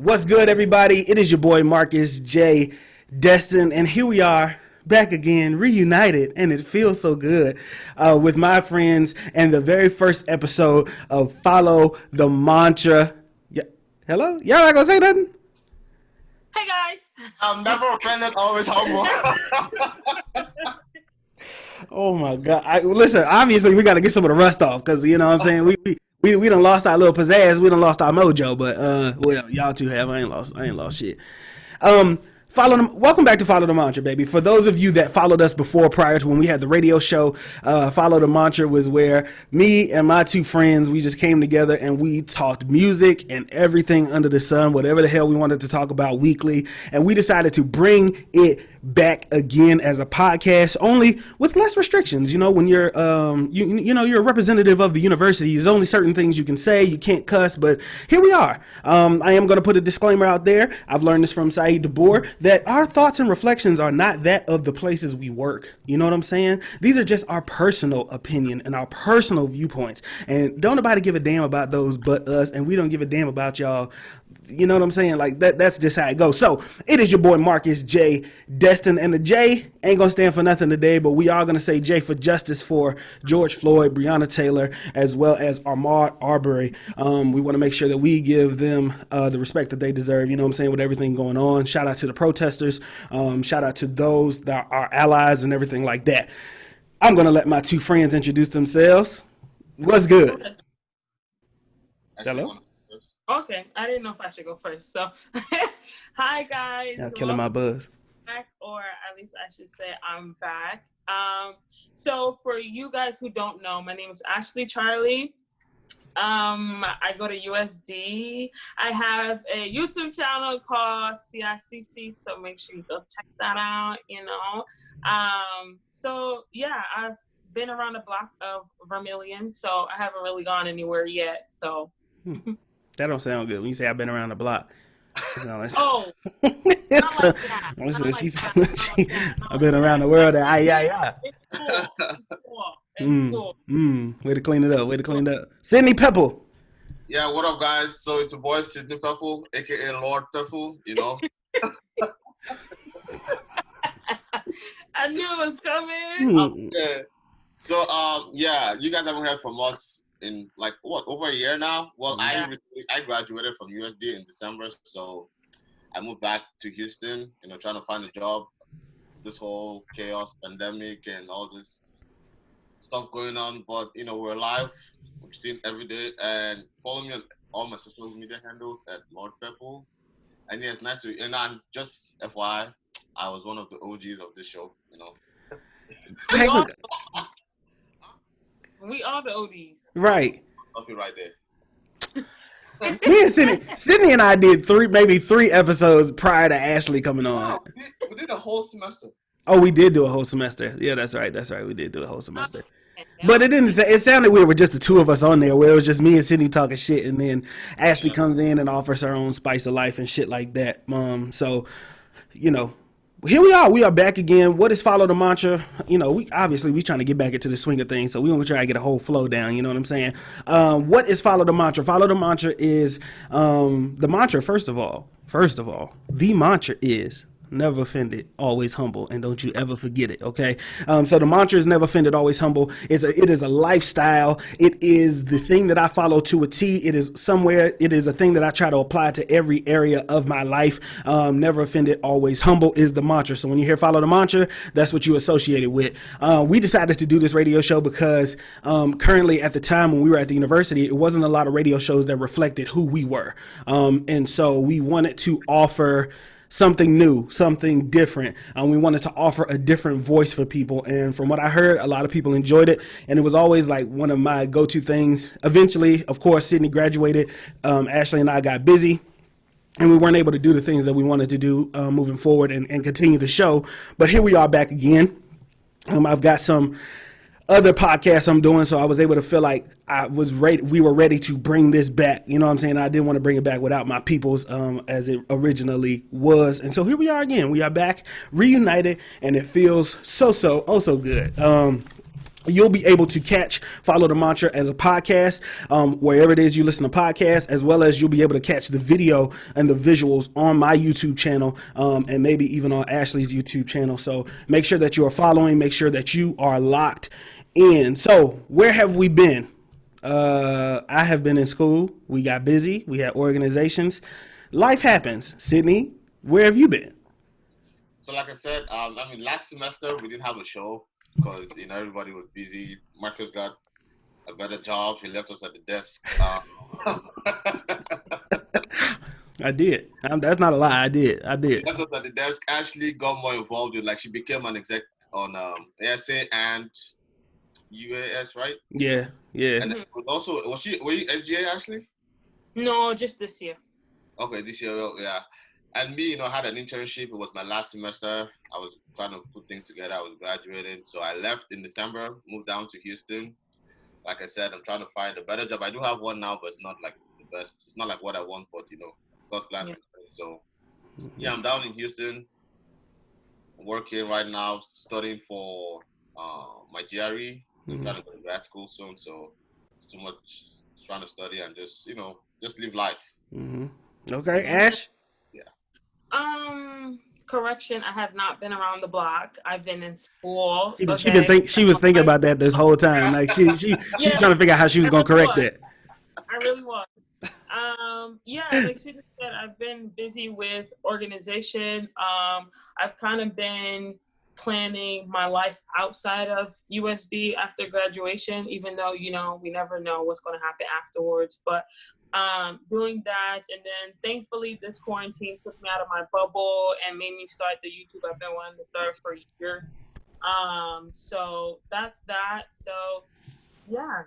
What's good, everybody? It is your boy Marcus J. Destin, and here we are back again, reunited, and it feels so good with my friends and the very first episode of Follow the Mantra. Yeah. Hello? Y'all not gonna say nothing? Hey guys. I'm never offended, always humble. Oh my God! Listen, obviously we got to get some of the rust off because you know what I'm saying. We done lost our little pizzazz. We done lost our mojo. But well, y'all two have. I ain't lost shit. Welcome back to Follow the Mantra, baby. For those of you that followed us before, prior to when we had the radio show, Follow the Mantra was where me and my two friends, we just came together and we talked music and everything under the sun, whatever the hell we wanted to talk about weekly. And we decided to bring it back again as a podcast, only with less restrictions. You know, when you're you're a representative of the university, there's only certain things you can say. You can't cuss, but here we are. I am going to put a disclaimer out there. I've learned this from Saeed DeBoer, that our thoughts and reflections are not that of the places we work. You know what I'm saying? These are just our personal opinion and our personal viewpoints, and don't nobody give a damn about those but us, and we don't give a damn about y'all. You know what I'm saying? Like that's just how it goes. So it is your boy Marcus J. Destin, and the J ain't gonna stand for nothing today, but we are gonna say J for justice for George Floyd, Breonna Taylor, as well as Ahmaud Arbery. We want to make sure that we give them the respect that they deserve. You know what I'm saying? With everything going on, shout out to the protesters. Shout out to those that are allies and everything like that. I'm gonna let my two friends introduce themselves. What's good? Hello. Okay, I didn't know if I should go first. So, hi guys. Y'all killing my buzz. Back, or at least I should say I'm back. So for you guys who don't know, my name is Ashley Charlie. I go to USD. I have a YouTube channel called CICC, so make sure you go check that out. You know. So yeah, I've been around the block of Vermilion, so I haven't really gone anywhere yet. So. That don't sound good when you say I've been around the block. Oh, I've been around the world. It's cool. Way to clean it up. Sidney Pepple. Yeah, what up, guys? So it's your boy Sidney Pepple, aka Lord Pepple. You know. I knew it was coming. Okay. So yeah, you guys haven't heard from us in like over a year now. Well, yeah. I graduated from USD in December, so I moved back to Houston, trying to find a job. This whole chaos, pandemic, and all this stuff going on, but we're alive. We're seen every day, and follow me on all my social media handles at Lord Pepple. And yeah, it's nice to. And I'm just FYI, I was one of the OGs of this show. We are the ODs. Right. Okay, right there. Me and Sidney and I did maybe three episodes prior to Ashley coming on. We did a whole semester. Oh, we did do a whole semester. Yeah, that's right. We did do a whole semester. But it sounded weird with just the two of us on there, where it was just me and Sidney talking shit, and then Ashley comes in and offers her own spice of life and shit like that. So, here we are. We are back again. What is Follow the Mantra? We trying to get back into the swing of things, so we want to try to get a whole flow down. You know what I'm saying? What is Follow the Mantra? Follow the Mantra is the mantra. First of all, the mantra is never offended, always humble, and don't you ever forget it, okay? So the mantra is never offended, always humble. It is a lifestyle. It is the thing that I follow to a T. It is a thing that I try to apply to every area of my life. Never offended, always humble is the mantra. So when you hear Follow the Mantra, that's what you associate it with. We decided to do this radio show because currently at the time when we were at the university, it wasn't a lot of radio shows that reflected who we were. And so we wanted to offer something new, something different. We wanted to offer a different voice for people. And from what I heard, a lot of people enjoyed it. And it was always like one of my go-to things. Eventually, of course, Sidney graduated. Ashley and I got busy, and we weren't able to do the things that we wanted to do moving forward and continue the show. But here we are back again. I've got some other podcasts I'm doing, so I was able to feel like we were ready to bring this back. You know what I'm saying? I didn't want to bring it back without my peoples as it originally was. And so here we are again. We are back, reunited, and it feels so good. you'll be able to catch Follow the Mantra as a podcast, wherever it is you listen to podcasts, as well as you'll be able to catch the video and the visuals on my YouTube channel, and maybe even on Ashley's YouTube channel. So make sure that you are following, make sure that you are locked in. So where have we been? I have been in school. We got busy. We had organizations. Life happens. Sidney, where have you been? So like I said, last semester we didn't have a show because everybody was busy. Marcus got a better job. He left us at the desk. I did. That's not a lie. I did. He left us at the desk. Ashley got more involved with, she became an exec on ASA and UAS, right? Yeah. And also, were you SGA, Ashley? No, just this year. Okay, this year, yeah. And me, had an internship. It was my last semester. I was trying to put things together. I was graduating. So I left in December, moved down to Houston. Like I said, I'm trying to find a better job. I do have one now, but it's not like the best. It's not like what I want, but, God's plan. Yeah. So, yeah, I'm down in Houston. I'm working right now, studying for my GRE. I'm trying to go to grad school soon. So, it's too much trying to study and just, just live life. Mm-hmm. Okay, Ash? Yeah. Correction, I have not been around the block. I've been in school. She was thinking about that this whole time. Like she was trying to figure out how she was gonna correct that. I really was. Like Sidney said, I've been busy with organization. I've kind of been planning my life outside of USD after graduation, even though, we never know what's going to happen afterwards. But doing that, and then thankfully this quarantine took me out of my bubble and made me start the YouTube I've been wanting to start for a year. So that's that. So yeah,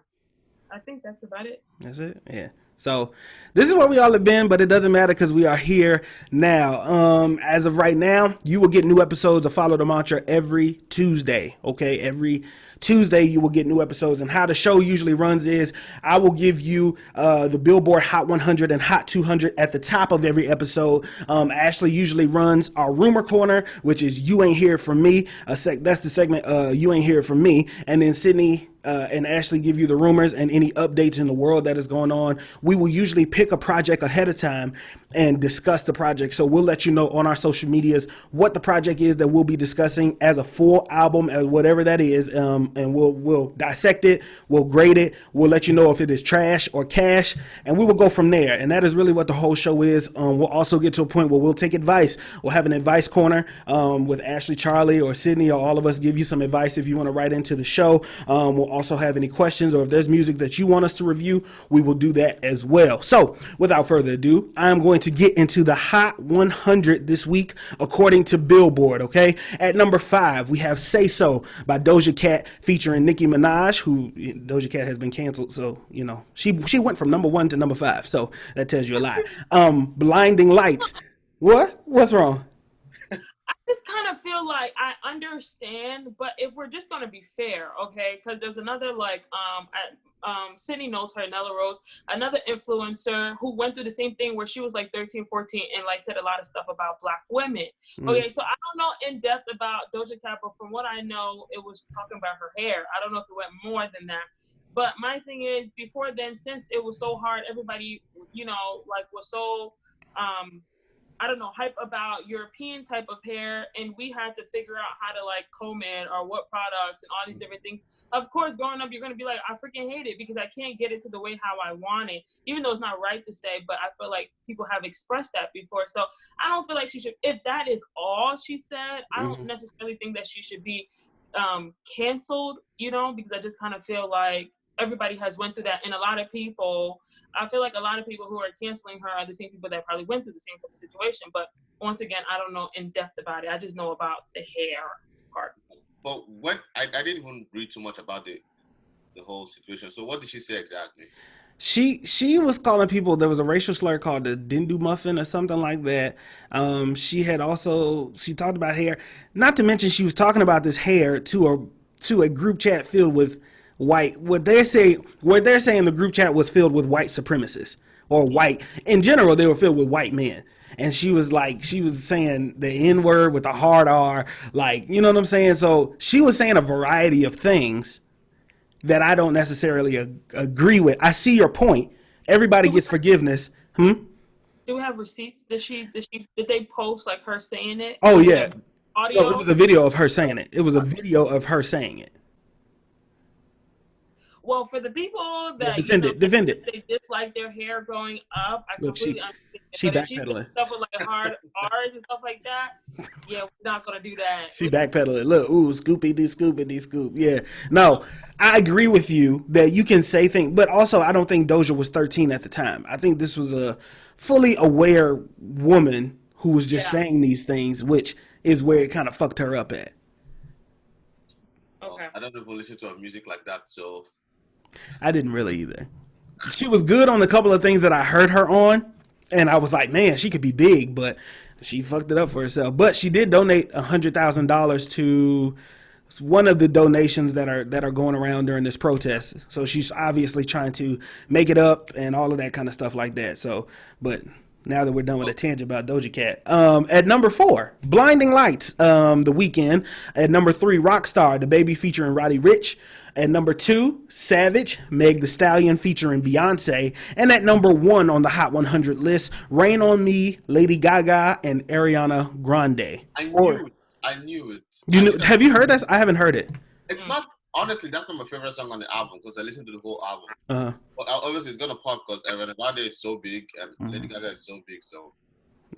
I think that's about it. That's it. Yeah. So this is where we all have been, but it doesn't matter because we are here now. As of right now, you will get new episodes of Follow the Mantra every Tuesday. Okay, every Tuesday you will get new episodes, and how the show usually runs is I will give you the Billboard Hot 100 and Hot 200 at the top of every episode. Ashley usually runs our Rumor Corner, which is You Ain't Hear From Me. That's the segment You Ain't Hear From Me, and then Sidney and Ashley give you the rumors and any updates in the world that is going on. We will usually pick a project ahead of time and discuss the project. So we'll let you know on our social medias what the project is that we'll be discussing as a full album, as whatever that is, and we'll dissect it, we'll grade it, we'll let you know if it is trash or cash, and we will go from there. And that is really what the whole show is. We'll also get to a point where we'll take advice. We'll have an advice corner with Ashley, Charlie, or Sidney, or all of us give you some advice if you want to write into the show. We'll also have any questions, or if there's music that you want us to review, we will do that as well. So without further ado, I'm going to get into the Hot 100 this week according to Billboard. Okay, at number 5 we have Say So by Doja Cat featuring Nicki Minaj, who Doja Cat has been canceled, so she went from number 1 to number 5, so that tells you a lot. Blinding Lights. What's wrong? I just kind of feel like I understand, but if we're just gonna be fair, okay, because there's another Sidney knows her, Nella Rose, another influencer who went through the same thing where she was 13, 14 and said a lot of stuff about Black women. Okay, so I don't know in depth about Doja Cat, but from what I know, it was talking about her hair. I don't know if it went more than that. But my thing is, before then, since it was so hard, everybody, was so hype about European type of hair, and we had to figure out how to comb it or what products and all these different things. Of course, growing up, you're going to be like, I freaking hate it because I can't get it to the way how I want it, even though it's not right to say, but I feel like people have expressed that before. So I don't feel like she should, if that is all she said, I don't necessarily think that she should be canceled, because I just kind of feel like everybody has went through that. And I feel like a lot of people who are canceling her are the same people that probably went through the same type of situation. But once again, I don't know in depth about it. I just know about the hair part. But what I didn't even read too much about the whole situation. So what did she say exactly? She was calling people, there was a racial slur called the Dindu Muffin or something like that. She talked about hair. Not to mention she was talking about this hair to a group chat filled with white. What they're saying the group chat was filled with white supremacists, or white in general. They were filled with white men. And she was saying the N-word with a hard R, you know what I'm saying? So she was saying a variety of things that I don't necessarily agree with. I see your point. Everybody gets forgiveness. Do we have receipts? Did they post like her saying it? Oh yeah. Audio? No, it was a video of her saying it. It was a video of her saying it. Well, for the people that defend it. They dislike their hair growing up, I completely understand. She But if she's backpedaling. stuff with like hard R's and stuff like that, yeah, we're not gonna do that. She backpedaling. Look, ooh, scoop. Yeah. No, I agree with you that you can say things, but also I don't think Doja was 13 at the time. I think this was a fully aware woman who was just saying these things, which is where it kind of fucked her up at. Okay. I don't even listen to her music like that, so. I didn't really either. She was good on a couple of things that I heard her on, and I was like, man, she could be big, but she fucked it up for herself. But she did donate $100,000 to one of the donations that are going around during this protest. So she's obviously trying to make it up and all of that kind of stuff like that. So, but now that we're done with a tangent about Doja Cat. At number 4, Blinding Lights, The Weeknd. At number 3, Rockstar, The Baby featuring Roddy Ricch. At number 2, Savage, Meg Thee Stallion featuring Beyonce. And at number 1 on the Hot 100 list, Rain on Me, Lady Gaga, and Ariana Grande. I knew it. Have you heard that? I haven't heard it. It's not, honestly, that's not my favorite song on the album because I listened to the whole album. But obviously it's going to pop because Ariana Grande is so big and Lady Gaga is so big. So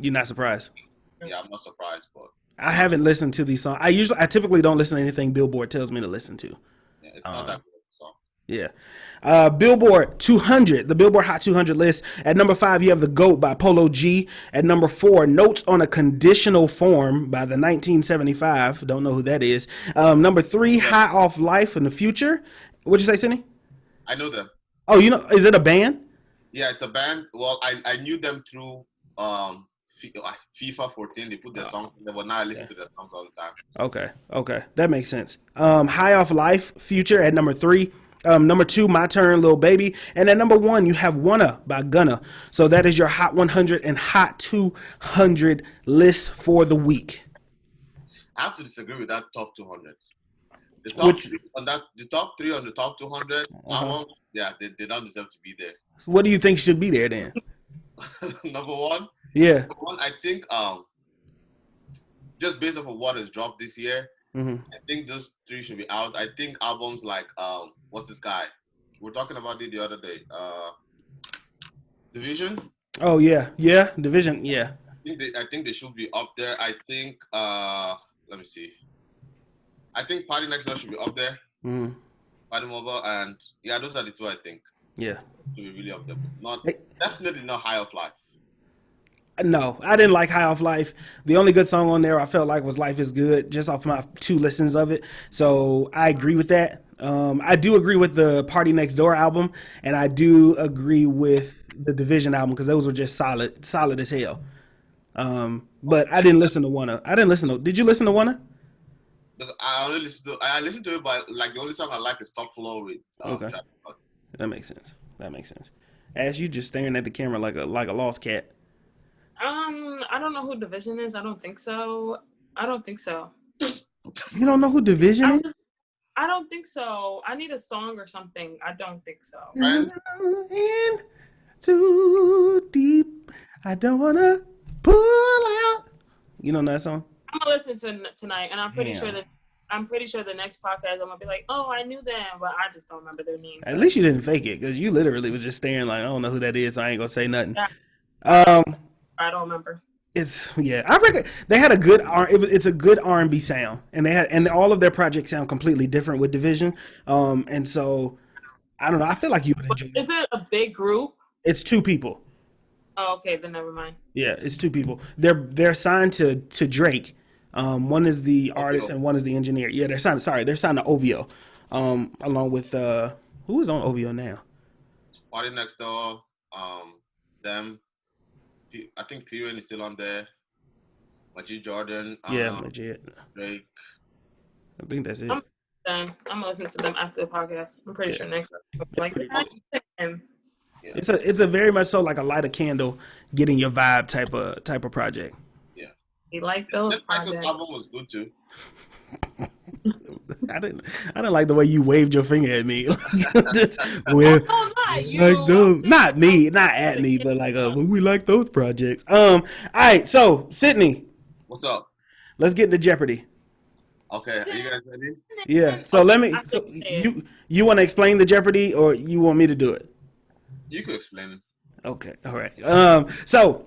you're not surprised? Yeah, I'm not surprised. But I haven't listened to these songs. I typically don't listen to anything Billboard tells me to listen to. It's not that good of a song. Yeah. Billboard 200, the Billboard Hot 200 list. At number 5, you have The GOAT by Polo G. At number 4, Notes on a Conditional Form by the 1975. Don't know who that is. Number 3, High Off Life in the Future. What'd you say, Sidney? I know them. Oh, is it a band? Yeah, it's a band. Well, I knew them through FIFA 14. They put their songs there, but now I listen to their songs all the time. Okay. That makes sense. High Off Life, Future at number 3. Number 2, My Turn, Lil Baby. And at number 1, you have Wanna by Gunna. So that is your Hot 100 and Hot 200 list for the week. I have to disagree with that top 200. The top 3 on the top 200 album, yeah, they don't deserve to be there. What do you think should be there then? Number 1? Yeah. Number 1, I think just based off of what has dropped this year, I think those 3 should be out. I think albums like what's this guy? We were talking about it the other day. Division. Oh yeah, Division. Yeah. I think they should be up there. I think let me see. I think Party Next Door should be up there. Party Mobile, and yeah, those are the 2 I think. Yeah. To be really up there. Definitely not High Off Life. No, I didn't like High Off Life. The only good song on there I felt like was Life is Good, just off my 2 listens of it. So I agree with that. I do agree with the Party Next Door album, and I do agree with the Division album because those were just solid as hell. But I didn't listen to Wanna. Did you listen to Wanna? I listened to it, but like the only song I like is Top Floor with okay. That makes sense. Ash, you just staring at the camera like a lost cat. I don't know who Division is. I don't think so. You don't know who Division is? I don't think so. I need a song or something. I don't think so. Right? In too deep. I don't wanna pull out. You don't know that song? I'm gonna listen to it tonight, and I'm pretty sure the next podcast I'm gonna be like, oh, I knew them, but I just don't remember their name. At least you didn't fake it, because you literally was just staring like, I don't know who that is, so I ain't gonna say nothing. Yeah. I don't remember. I reckon they had a good it's a good R&B sound, and all of their projects sound completely different with Division. And so I don't know. I feel like you would enjoy it. Is it a big group? It's 2 people. Oh, okay, then never mind. Yeah, it's 2 people. They're signed to Drake. One is the artist and one is the engineer. Yeah, they're signed to OVO. Along with who is on OVO now? Party Next Door, them. I think Piran is still on there. Majid Jordan. Majid. Drake. I think that's it. I'm gonna listen to them after the podcast. I'm pretty sure next week. It's a very much so like a light a candle, getting your vibe type of project. Yeah. You like those projects? Album was good too. I didn't like the way you waved your finger at me. Just, Oh, no, not you. like those, not me, not I'm at the me, kid. but like we like those projects. All right, so Sidney, What's up? let's get into Jeopardy. Okay, are you guys ready? Yeah. So Okay, let me. I So can say it. you want to explain the Jeopardy, or you want me to do it? You could explain it. Okay. All right. So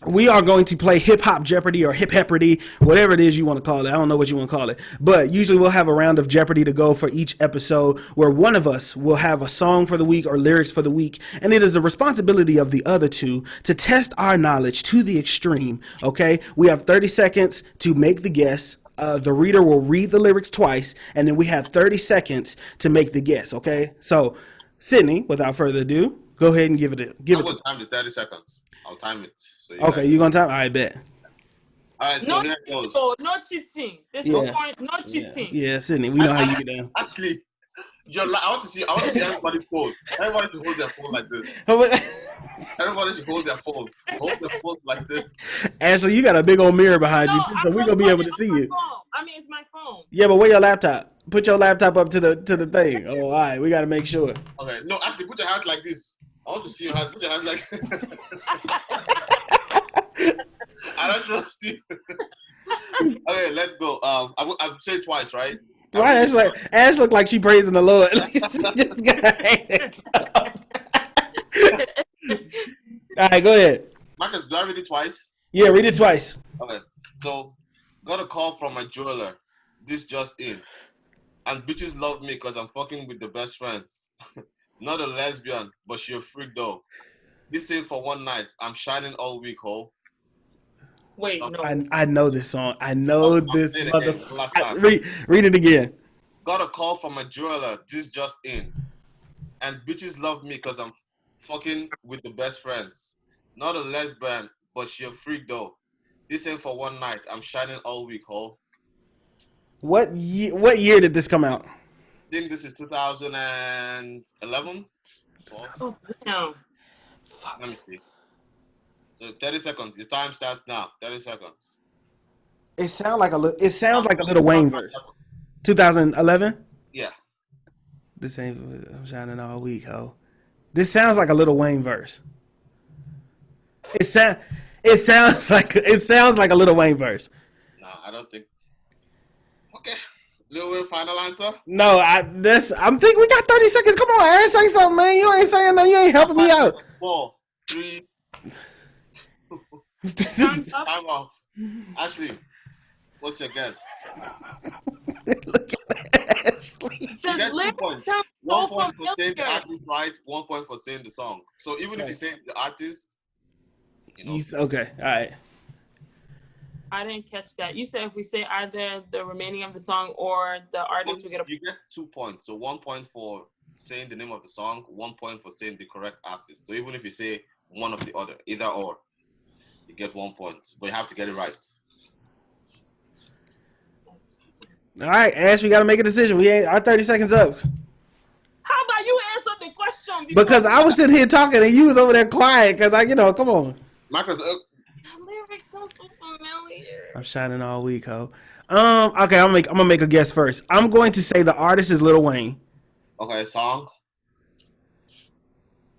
we are going to play hip hop Jeopardy or hip Jeopardy, whatever it is you want to call it. I don't know what you want to call it, but usually we'll have a round of Jeopardy to go for each episode, where one of us will have a song for the week or lyrics for the week, and it is the responsibility of the other two to test our knowledge to the extreme. Okay. We have 30 seconds to make the guess. The reader will read the lyrics twice, and then we have 30 seconds to make the guess. Okay. So, Sidney, without further ado, go ahead and give it. I will time the 30 seconds. I'll time it. So Okay, you gonna time? I bet. All right, so No, here it goes. no cheating. There's Yeah. no point. No cheating. Yeah, Sidney, we know how you get down. Actually, I want to see everybody's phone. Everybody should hold their phone like this. Everybody should hold their phone. Hold their phone like this. Ashley, you got a big old mirror behind you, so I'm we're gonna be able to see my you. phone. I mean, it's my phone. Yeah, but where your laptop? Put your laptop up to the thing. Oh, all right, we gotta make sure. Okay, no, actually, put your hands like this. I want to see your hands. Put your hands like I don't trust you. Okay, let's go. I've said twice, right? Why Ash look like she praising the Lord? She just got her hands up. All right, go ahead. Marcus, do I read it twice? Yeah, read it twice. Okay, so got a call from my jeweler. This just in. And bitches love me because I'm fucking with the best friends. Not a lesbian, but she a freak though. This ain't for one night. I'm shining all week, ho. Wait, no. I know this song. I know this say it again, motherfucker. last time. Read it again. Got a call from my jeweler. This just in. And bitches love me because I'm fucking with the best friends. Not a lesbian, but she a freak though. This ain't for one night. I'm shining all week, ho. What year did this come out? I think this is 2011. Oh, damn. Let me see. So 30 seconds. Your time starts now. 30 seconds. It sounds like a Lil Wayne verse. 2011. Yeah. This ain't I'm shining all week, ho. This sounds like a Lil Wayne verse. It sounds like a Lil Wayne verse. No, I don't think. Okay. Lil Wayne, final answer? No, I'm thinking we got 30 seconds. Come on, Aaron, say something, man. You ain't saying nothing. You ain't helping me out. 4, 3. Time off. Ashley, what's your guess? Look at Ashley. You The get 2 lyrics points. sound 1 so point for saying the familiar. artist right, 1 point for saying the song. So even if you say the artist, you know. Okay, all right. I didn't catch that. You said if we say either the remaining of the song or the artist, we get a. You get 2 points. So 1 point for saying the name of the song, 1 point for saying the correct artist. So even if you say one of the other, either or, you get 1 point. But you have to get it right. All right, Ash, we got to make a decision. Our 30 seconds up. How about you answer the question? Because I was sitting here talking and you was over there quiet. Because come on. Marcus, The lyrics sound so familiar. I'm shining all week, ho. Okay, I'm gonna make a guess first. I'm going to say the artist is Lil Wayne. okay, song?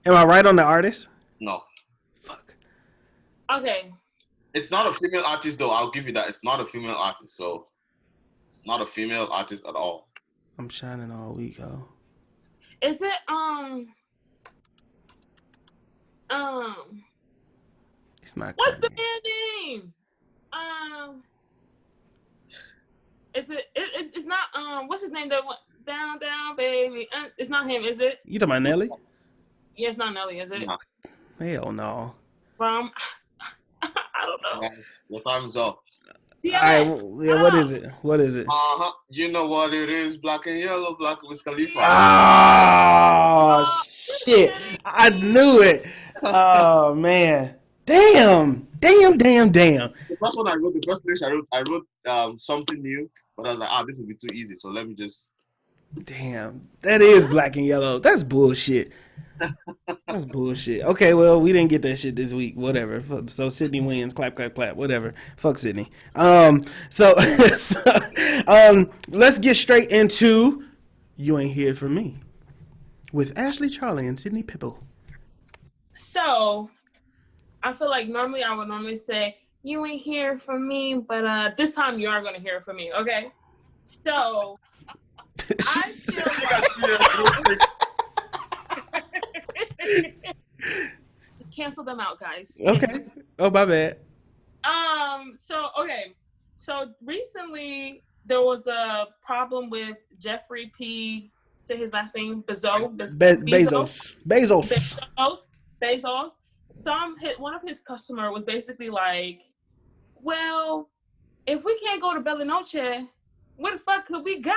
Am I right on the artist? No. Fuck. Okay. It's not a female artist, though. I'll give you that. It's not a female artist, so it's not a female artist at all. I'm shining all week, ho. Is it It's not. what's the Kanye. band name? It's not what's his name that went down baby? It's not him, is it? You talking about Nelly? Yeah, it's not Nelly, is it? No. Hell no. From I don't know. Your time's up. Yeah. All right, yeah. What is it? What is it? You know what it is? Black and yellow, Black Wiz Khalifa. Oh shit! I knew it. Oh man! Damn! The first one I wrote, the first lyrics I wrote something new, but I was like, this will be too easy, so let me just. Damn! That is Black and Yellow. That's bullshit. That's bullshit. Okay, well, we didn't get that shit this week. Whatever. So Sidney wins. Clap, clap, clap. Whatever. Fuck Sidney. So, so let's get straight into You Ain't Here For Me with Ashley, Charlie, and Sidney Pipple. So, I feel like I would normally say, you ain't here for me, but this time you are going to hear from me, okay? So, I feel like... Cancel them out, guys. Okay. Oh, my bad. So recently there was a problem with Jeffrey P. Say his last name, Bezos. One of his customer was basically like, well, if we can't go to Bella Noche, what the fuck could we go?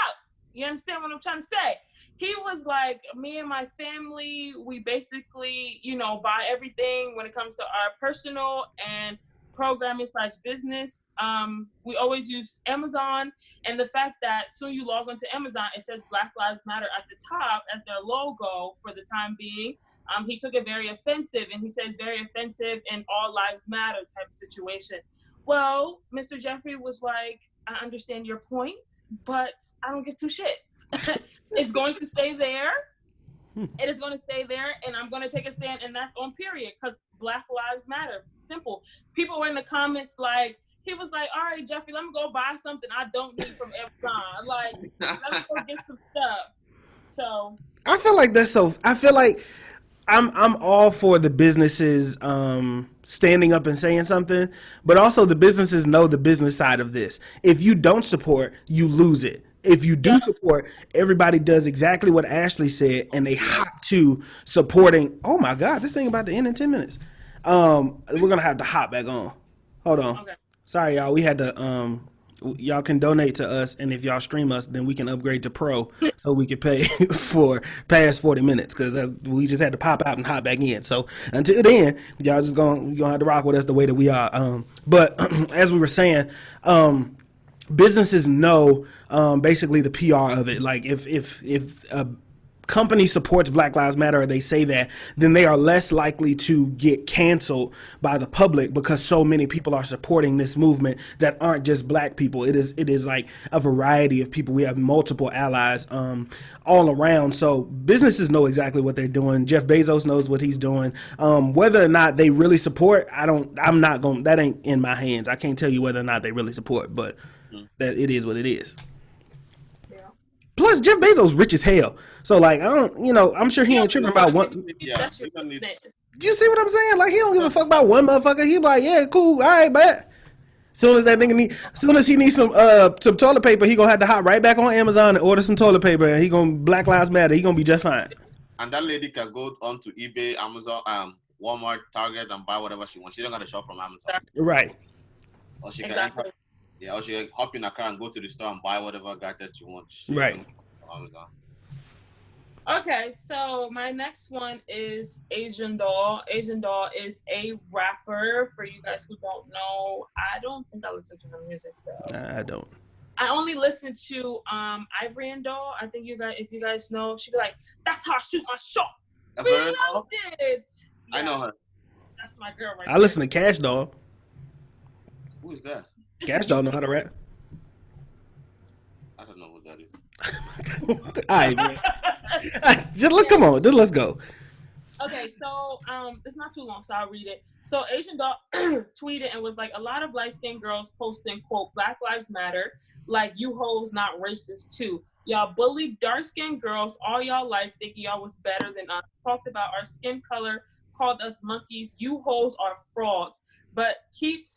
You understand what I'm trying to say? He was like, me and my family, we basically, buy everything when it comes to our personal and programming/business. We always use Amazon. And the fact that soon you log onto Amazon, it says Black Lives Matter at the top as their logo for the time being. He took it very offensive, and he said it's very offensive in all lives matter type of situation. Well, Mr. Jeffrey was like, I understand your point, but I don't give two shits. It's going to stay there. It is going to stay there, and I'm going to take a stand, and that's on period, because Black Lives Matter. Simple. People were in the comments like, he was like, all right, Jeffrey, let me go buy something I don't need from Amazon. Like, let me go get some stuff. So. I feel like I'm all for the businesses standing up and saying something, but also the businesses know the business side of this. If you don't support, you lose it. If you do support, everybody does exactly what Ashley said, and they hop to supporting. Oh my God, this thing about to end in 10 minutes. We're gonna have to hop back on. Hold on. Okay. Sorry, y'all. We had to. Y'all can donate to us, and if y'all stream us, then we can upgrade to Pro, so we can pay for past 40 minutes, because we just had to pop out and hop back in. So until then, y'all just gonna have to rock with us the way that we are. But as we were saying, businesses know basically the PR of it. Like if a company supports Black Lives Matter, or they say that, then they are less likely to get canceled by the public, because so many people are supporting this movement that aren't just Black people. It is like a variety of people. We have multiple allies all around. So businesses know exactly what they're doing. Jeff Bezos knows what he's doing. Whether or not they really support, that ain't in my hands. I can't tell you whether or not they really support, but that it is what it is. Plus, Jeff Bezos rich as hell. So, like, I'm sure he ain't tripping about one. Yeah, do you see what I'm saying? Like, he don't give a fuck about one motherfucker. He be like, yeah, cool, all right, bet. Soon as he needs some toilet paper, he gonna have to hop right back on Amazon and order some toilet paper, and he gonna Black Lives Matter. He gonna be just fine. And that lady can go on to eBay, Amazon, Walmart, Target, and buy whatever she wants. She don't gotta shop from Amazon. Right. Or she can or she can hop in a car and go to the store and buy whatever gadget you want. Right. Okay, so my next one is #AsianDoll. #AsianDoll is a rapper. For you guys who don't know, I don't think I listen to her music though. I don't. I only listen to Ivory and Doll. I think if you guys know, she'd be like, "That's how I shoot my shot." We loved it. I know her. That's my girl right I listen to Cash Doll. Who is that? Cash Doll know how to rap. I don't know what that is. All right, man. Come on, just let's go. Okay, so it's not too long, so I'll read it. So #AsianDoll tweeted and was like, a lot of light-skinned girls posting, quote, Black Lives Matter, like you hoes not racist too. Y'all bullied dark-skinned girls all y'all life thinking y'all was better than us. Talked about our skin color, called us monkeys. You hoes are frauds. But keep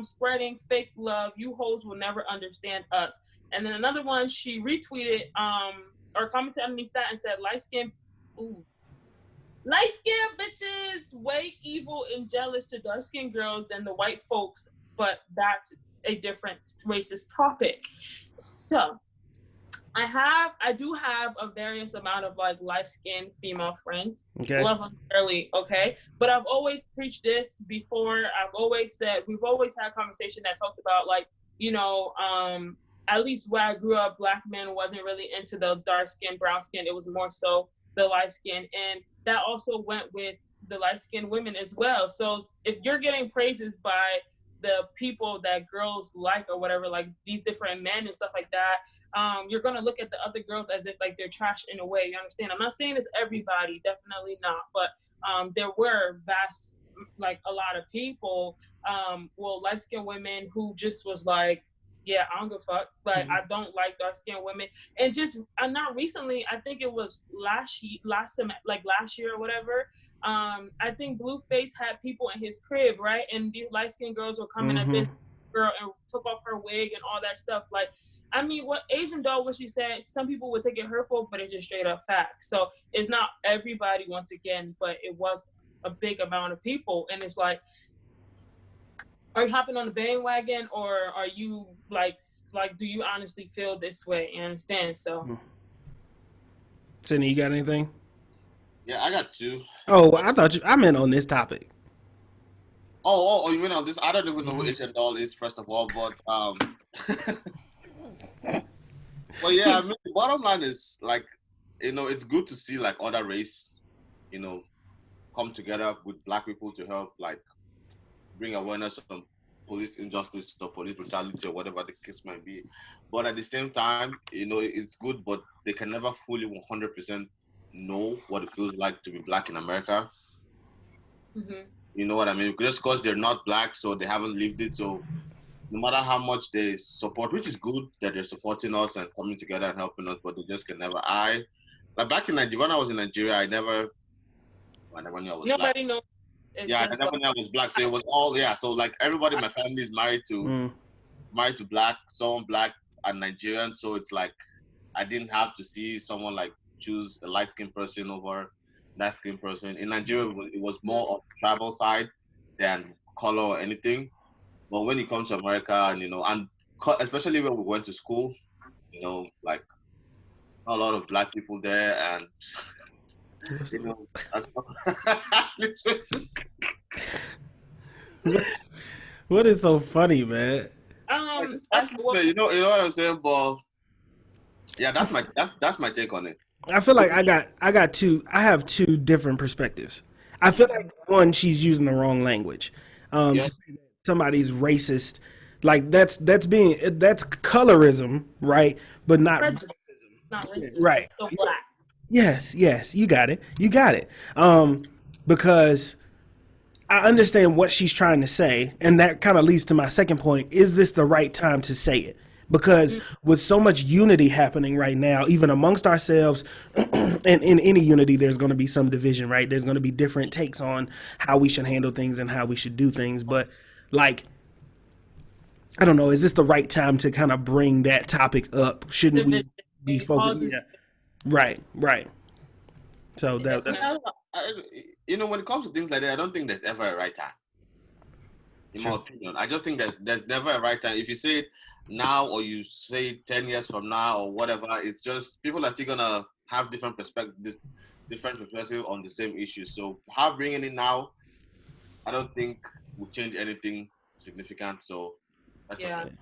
spreading fake love. You hoes will never understand us. And then another one, she retweeted or commented underneath that and said, light-skinned bitches way evil and jealous to dark-skinned girls than the white folks, but that's a different racist topic. So I do have a various amount of like light-skinned female friends. Okay. Love them fairly, okay? But I've always preached this before. I've always said, we've always had a conversation that talked about like, at least where I grew up, Black men wasn't really into the dark skin, brown skin. It was more so the light skin, and that also went with the light skinned women as well. So if you're getting praises by the people that girls like or whatever, like these different men and stuff like that, you're gonna look at the other girls as if like they're trash in a way. You understand? I'm not saying it's everybody, definitely not, but there were like a lot of people, light skinned women who just was like, yeah, I don't give a fuck. Like, I don't like dark skinned women. And just not recently, I think it was last year or whatever. I think Blueface had people in his crib, right? And these light skinned girls were coming at this girl and took off her wig and all that stuff. Like, I mean, what Asian doll, what she said, some people would take it hurtful, but it's just straight up facts. So it's not everybody, once again, but it was a big amount of people. And it's like, are you hopping on the bandwagon, or are you like do you honestly feel this way? You understand? So Sidney, you got anything? Yeah, I got two. Oh, I meant on this topic. Oh, you mean on this? I don't even know who Asian doll is, first of all, but well, yeah, I mean, the bottom line is, like, it's good to see, like, other race, come together with Black people to help, like, bring awareness on police injustice or police brutality or whatever the case might be. But at the same time, it's good, but they can never fully 100% know what it feels like to be Black in America. You know what I mean? Just because they're not Black, so they haven't lived it. So no matter how much they support, which is good that they're supporting us and coming together and helping us, but they just can never. Like back in Nigeria, when I was in Nigeria, I never knew I was Black. Nobody knows. Yeah, I never knew I was Black. So it was all, so like everybody in my family is married to Black, someone Black and Nigerian. So it's like I didn't have to see someone like choose a light-skinned person over dark-skinned person. In Nigeria, it was more of the tribal side than color or anything. But when you come to America, and especially when we went to school, like a lot of Black people there, and what is so funny, man? You know what I'm saying, but yeah, that's my take on it. I feel like I have two different perspectives. I feel like one, she's using the wrong language. To say that somebody's racist, like that's colorism, right? But not racism. Not racist. Right. So Black. Yes, you got it. Because I understand what she's trying to say, and that kind of leads to my second point. Is this the right time to say it? Because with so much unity happening right now, even amongst ourselves, and in any unity, there's going to be some division, right? There's going to be different takes on how we should handle things and how we should do things. But, like, I don't know, is this the right time to kind of bring that topic up? Shouldn't we be focused? Yeah. Right. So that when it comes to things like that, I don't think there's ever a right time. In my opinion, I just think there's never a right time. If you say it now or you say 10 years from now or whatever, it's just people are still gonna have different perspective on the same issue. So how bringing it now, I don't think will change anything significant. So that's okay.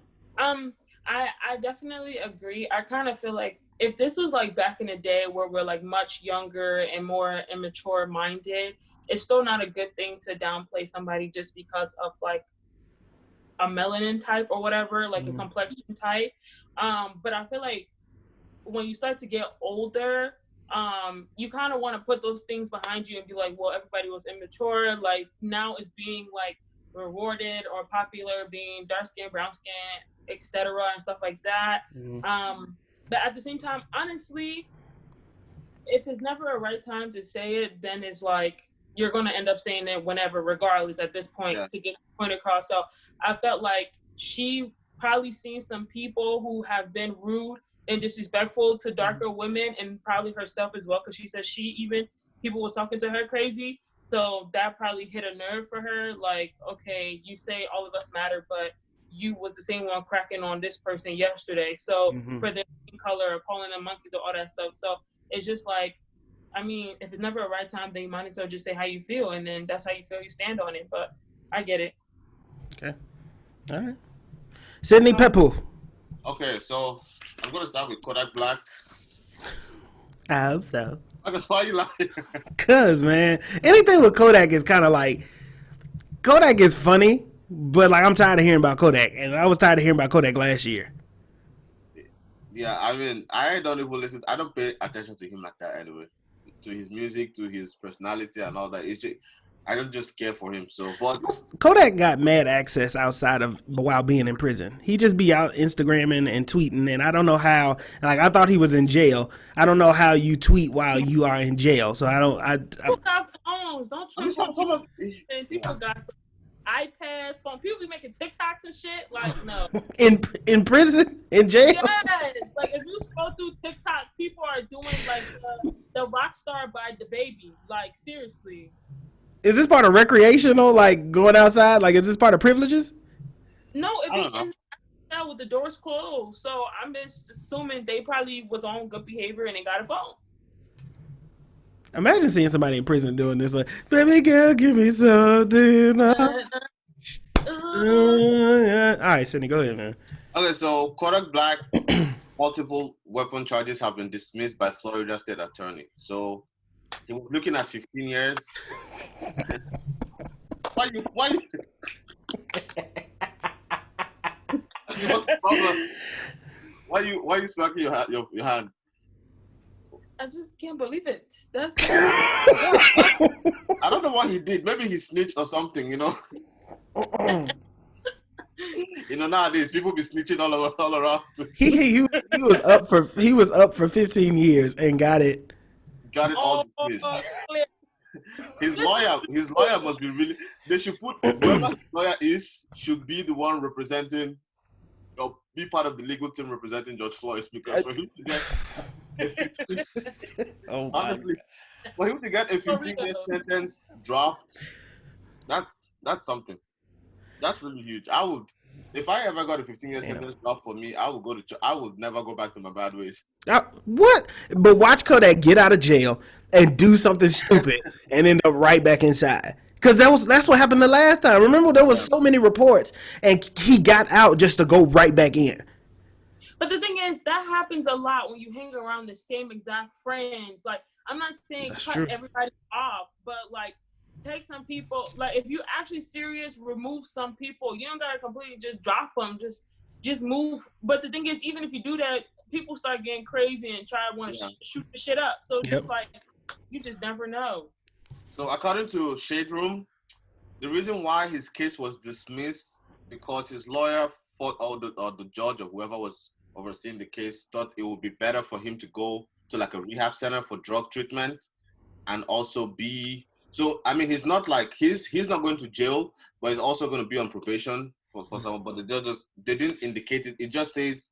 I definitely agree. I kind of feel like if this was like back in the day where we're like much younger and more immature minded, it's still not a good thing to downplay somebody just because of like a melanin type or whatever, like a complexion type. But I feel like when you start to get older, you kind of want to put those things behind you and be like, well, everybody was immature. Like now it's being like rewarded or popular being dark skin, brown skin, etc. and stuff like that. But at the same time, honestly, if it's never a right time to say it, then it's like you're going to end up saying it whenever, regardless at this point, to get the point across. So I felt like she probably seen some people who have been rude and disrespectful to darker women, and probably herself as well, because she said people was talking to her crazy. So that probably hit a nerve for her. Like, okay, you say all of us matter, but you was the same one cracking on this person yesterday. So for their color or calling them monkeys or all that stuff. So it's just like, I mean, if it's never a right time, then you might as well just say how you feel, and then that's how you feel, you stand on it. But I get it. Okay. All right. Sidney Pepple. Okay, so I'm going to start with Kodak Black. I hope so. Marcus, why you lying? Cause man, anything with Kodak is kind of like Kodak is funny, but like I'm tired of hearing about Kodak, and I was tired of hearing about Kodak last year. Yeah, I mean, I don't even listen. I don't pay attention to him like that anyway. To his music, to his personality, and all that. It's just, I don't just care for him. So, but Kodak got mad access outside of while being in prison. He just be out Instagramming and tweeting, and I don't know how. Like I thought he was in jail. I don't know how you tweet while you are in jail. So I don't. People got phones. Don't I mean, trip on some people. of And people got some iPads, phone. People be making TikToks and shit. Like, no. in prison, in jail. Yes. Like, if you scroll through TikTok, people are doing, like, the Rockstar by the baby. Like, seriously. Is this part of recreational, like going outside? Like, is this part of privileges? No, it I don't be know. in there with the doors closed. So I'm just assuming they probably was on good behavior and they got a phone. Imagine seeing somebody in prison doing this, like, baby girl, give me something. All right, Sidney, go ahead, man. Okay, so Kodak Black, multiple weapon charges have been dismissed by Florida State Attorney. So he was looking at 15 years. Why you? What's the problem? Why you smacking your hand? I just can't believe it. That's I don't know what he did. Maybe he snitched or something. You know. Nowadays people be snitching all around. He was up for 15 years and got it. Got it all dismissed. His lawyer must be really. They should put whoever his lawyer is should be the one representing, or be part of the legal team representing George Floyd, because for him to get honestly, for him to get a 15-year sentence dropped, that's something. That's really huge. I would, if I ever got a 15-year sentence dropped for me, I would never go back to my bad ways. What? But watch Kodak get out of jail and do something stupid and end up right back inside. Because that's what happened the last time. Remember, there was so many reports, and he got out just to go right back in. But the thing is, that happens a lot when you hang around the same exact friends. Like, I'm not saying cut everybody off, but like, take some people. Like, if you're actually serious, remove some people. You don't gotta completely just drop them. Just move. But the thing is, even if you do that, people start getting crazy and try to want to shoot the shit up. So just like, you just never know. So according to Shade Room, the reason why his case was dismissed because his lawyer thought, or the judge or whoever was overseeing the case thought it would be better for him to go to like a rehab center for drug treatment and also be. So I mean, he's not like he's not going to jail, but he's also going to be on probation for someone. But they didn't indicate it. It just says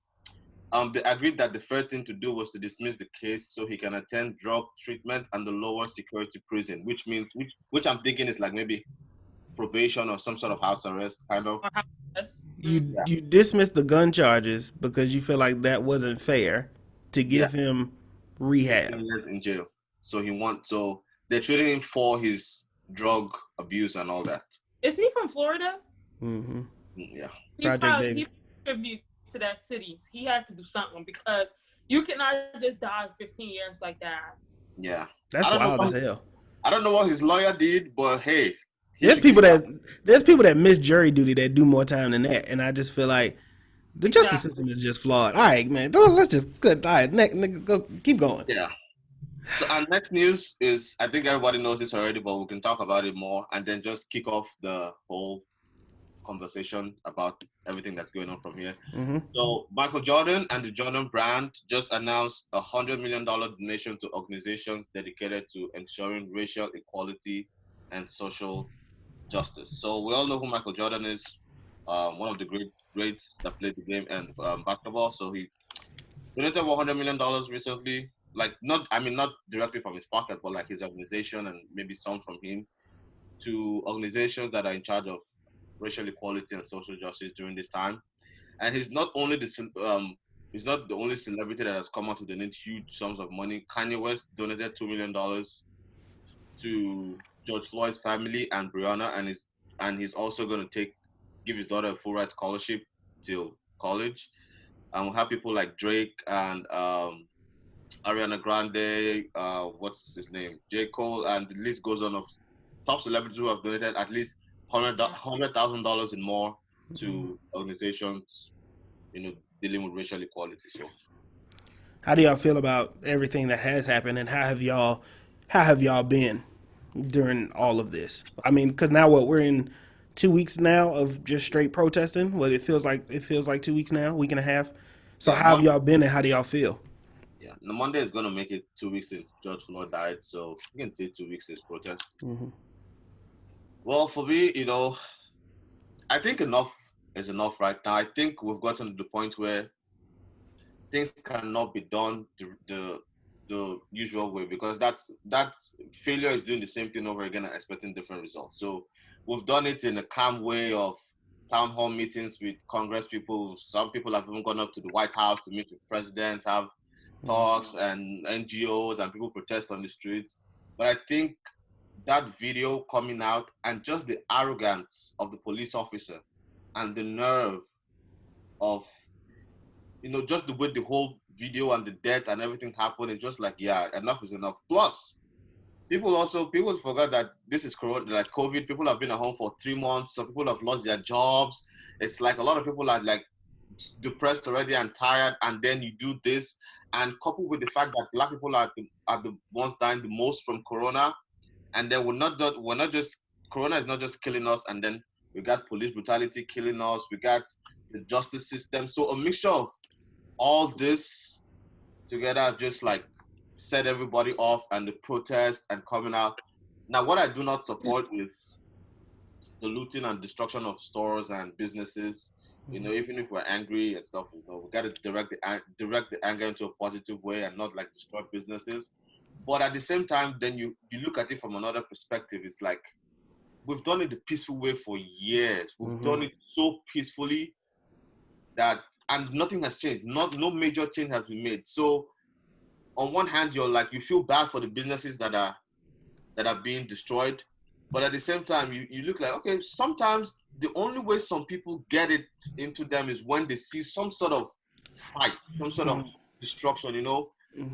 they agreed that the first thing to do was to dismiss the case so he can attend drug treatment and the lower security prison, which I'm thinking is like maybe probation or some sort of house arrest kind of. You dismissed the gun charges because you feel like that wasn't fair to give him rehab in jail. So they're treating him for his drug abuse and all that. Is he from Florida? Mm-hmm. Yeah. He contribute to that city. He has to do something because you cannot just die 15 years like that. Yeah. That's wild as hell. I don't know what his lawyer did, but hey. There's people that miss jury duty that do more time than that, and I just feel like the justice system is just flawed. All right, man, let's just all right, go, keep going. Yeah. So our next news is, I think everybody knows this already, but we can talk about it more and then just kick off the whole conversation about everything that's going on from here. Mm-hmm. So Michael Jordan and the Jordan brand just announced a $100 million donation to organizations dedicated to ensuring racial equality and social justice. So we all know who Michael Jordan is, one of the greats that played the game and basketball. So he donated $100 million recently. Like not directly from his pocket, but like his organization and maybe some from him to organizations that are in charge of racial equality and social justice during this time. And he's not only he's not the only celebrity that has come out to donate huge sums of money. Kanye West donated $2 million to George Floyd's family and Breonna, and he's also going to give his daughter a full ride scholarship till college. And we'll have people like Drake and Ariana Grande, what's his name, J.COle, and the list goes on of top celebrities who have donated at least $100,000 and more to organizations, dealing with racial equality. So, How do y'all feel about everything that has happened, and how have y'all been during all of this? I mean, because now we're in 2 weeks now of just straight protesting. What it feels like 2 weeks now, week and a half. So yeah, how have y'all been, and how do y'all feel? yeah, the Monday is gonna make it 2 weeks since George Floyd died, so you can say 2 weeks is protest. Mm-hmm. Well, for me, I think enough is enough right now. I think we've gotten to the point where things cannot be done the usual way, because that's failure is doing the same thing over again and expecting different results. So we've done it in a calm way of town hall meetings with Congress people. Some people have even gone up to the White House to meet with presidents, have talks, and NGOs, and people protest on the streets. But I think that video coming out and just the arrogance of the police officer and the nerve of just the way the whole video and the death and everything happened, it's just like, yeah, enough is enough. Plus, people forgot that this is corona, like COVID. People have been at home for 3 months. Some people have lost their jobs. It's like a lot of people are like depressed already and tired, and then you do this, and coupled with the fact that Black people are the ones dying the most from corona, and then we're not just corona is not just killing us, and then we got police brutality killing us. We got the justice system. So a mixture of all this together just like set everybody off, and the protest and coming out. Now, what I do not support is the looting and destruction of stores and businesses. Even if we're angry and stuff, we got to direct the anger into a positive way and not like destroy businesses. But at the same time, then you look at it from another perspective. It's like we've done it the peaceful way for years. We've done it so peacefully that, and nothing has changed. No major change has been made. So on one hand, you feel bad for the businesses that are being destroyed, but at the same time, you look like, okay, sometimes the only way some people get it into them is when they see some sort of fight, some sort of destruction.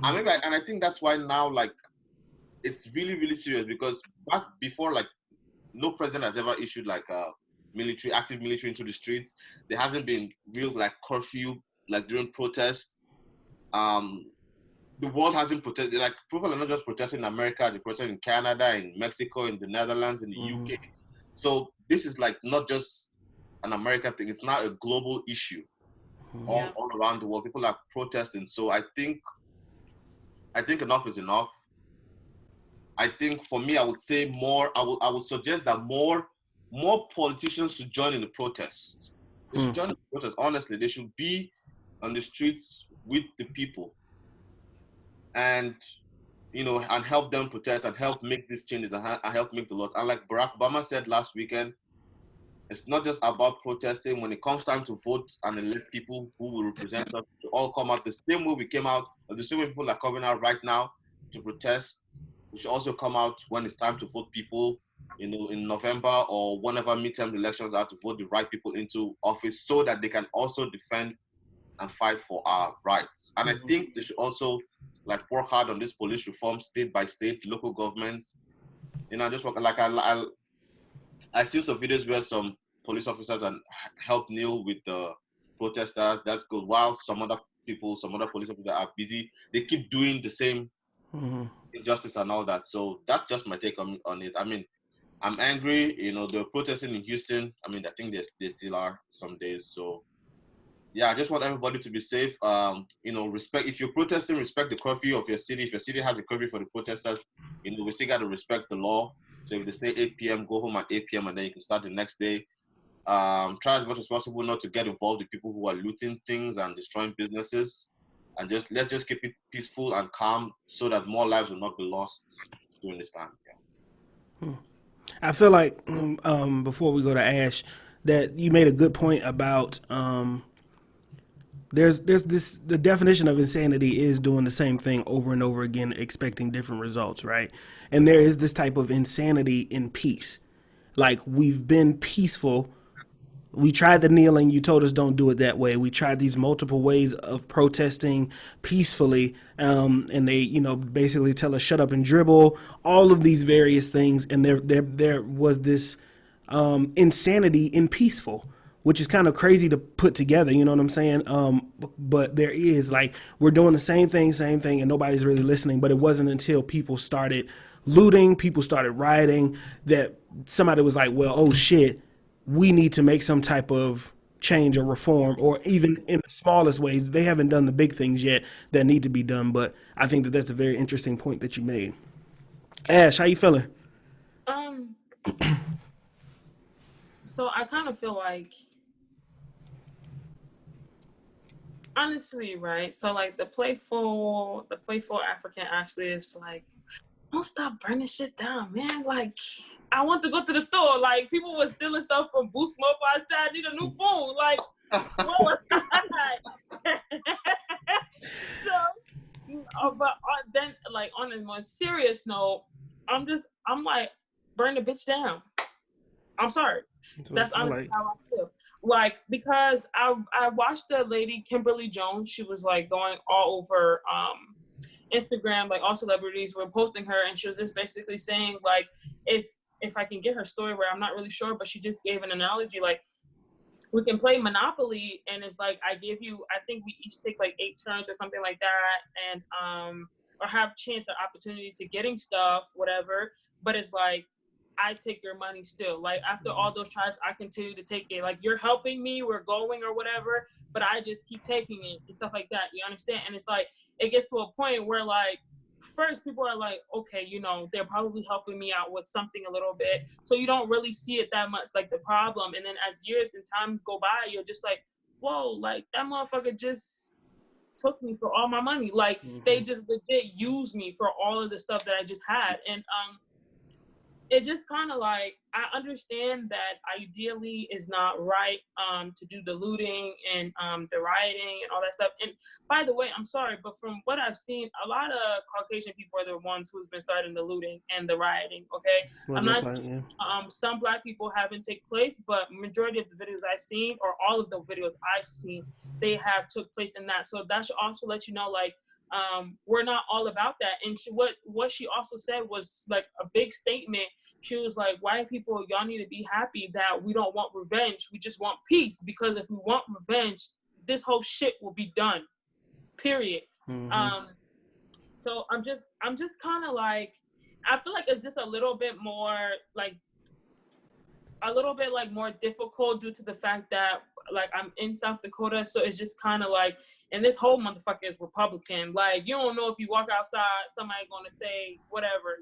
I mean, and I think that's why now, like, it's really, really serious, because back before, like, no president has ever issued like a active military into the streets. There hasn't been real like curfew like during protests. The world hasn't protested. Like, people are not just protesting in America; they're protesting in Canada, in Mexico, in the Netherlands, in the UK. So this is like not just an America thing; it's now a global issue all around the world. People are protesting. So I think enough is enough. I think for me, I would say more. I would suggest that more politicians should join in the protest. They should join in the protest. Honestly, they should be on the streets with the people, and and help them protest and help make these changes and help make the law. And like Barack Obama said last weekend, it's not just about protesting. When it comes time to vote and elect people who will represent us, to all come out the same way we came out, or the same way people are coming out right now to protest. We should also come out when it's time to vote people, in November or whenever midterm elections are, to vote the right people into office, so that they can also defend and fight for our rights. And I think they should also like work hard on this police reform, state by state, local governments. Just work like I see some videos where some police officers and help kneel with the protesters. That's good. While some other police officers are busy, they keep doing the same injustice and all that. So that's just my take on it. I mean, I'm angry. They're protesting in Houston. I mean, I think they still are some days. So yeah, I just want everybody to be safe. Respect. If you're protesting, respect the curfew of your city. If your city has a curfew for the protesters, we still got to respect the law. So if they say 8 p.m., go home at 8 p.m. and then you can start the next day. Try as much as possible not to get involved with people who are looting things and destroying businesses. And let's just keep it peaceful and calm, so that more lives will not be lost during this time. Yeah. I feel like before we go to Ash, that you made a good point about there's this, the definition of insanity is doing the same thing over and over again, expecting different results, right? And there is this type of insanity in peace. Like, we've been peaceful We tried the kneeling. You told us don't do it that way. We tried these multiple ways of protesting peacefully, and they, basically tell us shut up and dribble. All of these various things, and there was this insanity in peaceful, which is kind of crazy to put together. You know what I'm saying? But there is, like, we're doing the same thing, and nobody's really listening. But it wasn't until people started looting, people started rioting, that somebody was like, well, oh shit, we need to make some type of change or reform, or even in the smallest ways. They haven't done the big things yet that need to be done. But I think that that's a very interesting point that you made. Ash, how you feeling? So I kind of feel like, honestly, right? So like the playful African Ashley is like, don't stop burning shit down, man. Like, I want to go to the store. Like, people were stealing stuff from Boost Mobile. I said, I need a new phone. Like, what was that? So, but then, like, on a more serious note, I'm like, burn the bitch down. I'm sorry. That's honestly how I feel. Like, because I watched the lady Kimberly Jones. She was like going all over Instagram, like all celebrities were posting her, and she was just basically saying, like, if I can get her story where, I'm not really sure, but she just gave an analogy, like, we can play Monopoly, and it's like, I think we each take like 8 turns or something like that, and or have chance or opportunity to getting stuff, whatever. But it's like, I take your money still. Like, after all those tries, I continue to take it. Like, you're helping me, we're going or whatever, but I just keep taking it and stuff like that. You understand? And it's like, it gets to a point where, like, first people are like, okay, they're probably helping me out with something a little bit. So you don't really see it that much, like, the problem. And then as years and time go by, you're just like, whoa, like, that motherfucker just took me for all my money. Like, they just legit used me for all of the stuff that I just had. And it just kind of like, I understand that ideally is not right to do the looting and the rioting and all that stuff. And by the way, I'm sorry, but from what I've seen, a lot of Caucasian people are the ones who's been starting the looting and the rioting, okay? I'm not saying some Black people haven't taken place, but majority of the videos I've seen, or all of the videos I've seen, they have took place in that. So that should also let you know, like, we're not all about that. And what she also said was like a big statement. She was like, white people, y'all need to be happy that we don't want revenge. We just want peace, because if we want revenge, this whole shit will be done, period. So I'm just kind of like, I feel like it's just a little bit more more difficult due to the fact that, like, I'm in South Dakota, so it's just kind of like, and this whole motherfucker is Republican. Like, you don't know if you walk outside, somebody gonna say whatever,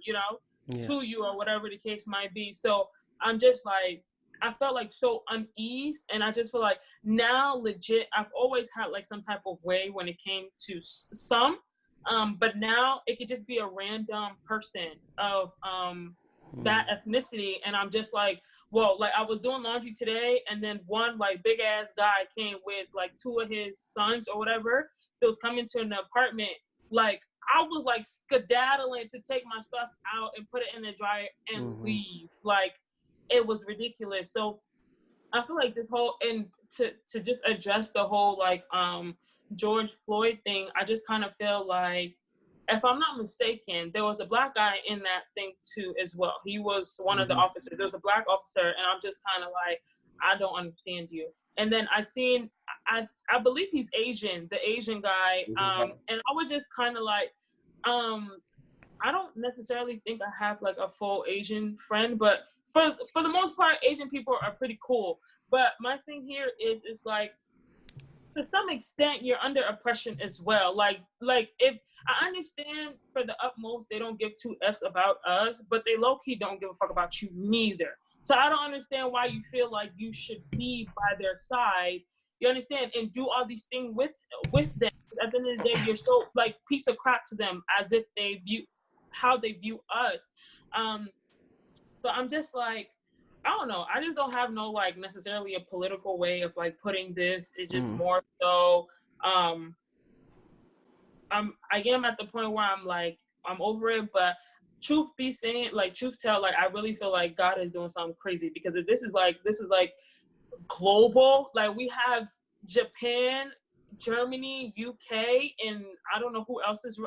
to you, or whatever the case might be. So I'm just like, I felt like so uneased, and I just feel like now, legit, I've always had like some type of way when it came to some, but now it could just be a random person of that ethnicity, and I'm just like, well, like, I was doing laundry today, and then one like big ass guy came with like 2 of his sons or whatever that was coming to an apartment. Like, I was like skedaddling to take my stuff out and put it in the dryer and leave. Like, it was ridiculous. So I feel like this whole, and to just address the whole like George Floyd thing, I just kind of feel like, if I'm not mistaken, there was a Black guy in that thing too as well. He was one of the officers. There was a Black officer, and I'm just kind of like, I don't understand you. And then I believe he's Asian, the Asian guy, and I was just kind of like, I don't necessarily think I have like a full Asian friend, but for the most part, Asian people are pretty cool. But my thing here is, it's like, to some extent, you're under oppression as well. Like if I understand, for the utmost, they don't give 2 F's about us, but they low-key don't give a fuck about you neither. So I don't understand why you feel like you should be by their side. You understand? And do all these things with them. At the end of the day, you're so like piece of crap to them, as if they view how they view us. So I'm just like, I don't know. I just don't have no like necessarily a political way of like putting this. It's just more so I am at the point where I'm like, I'm over it, but truth tell, like, I really feel like God is doing something crazy, because if this is like global. Like we have Japan, Germany, UK, and I don't know who else is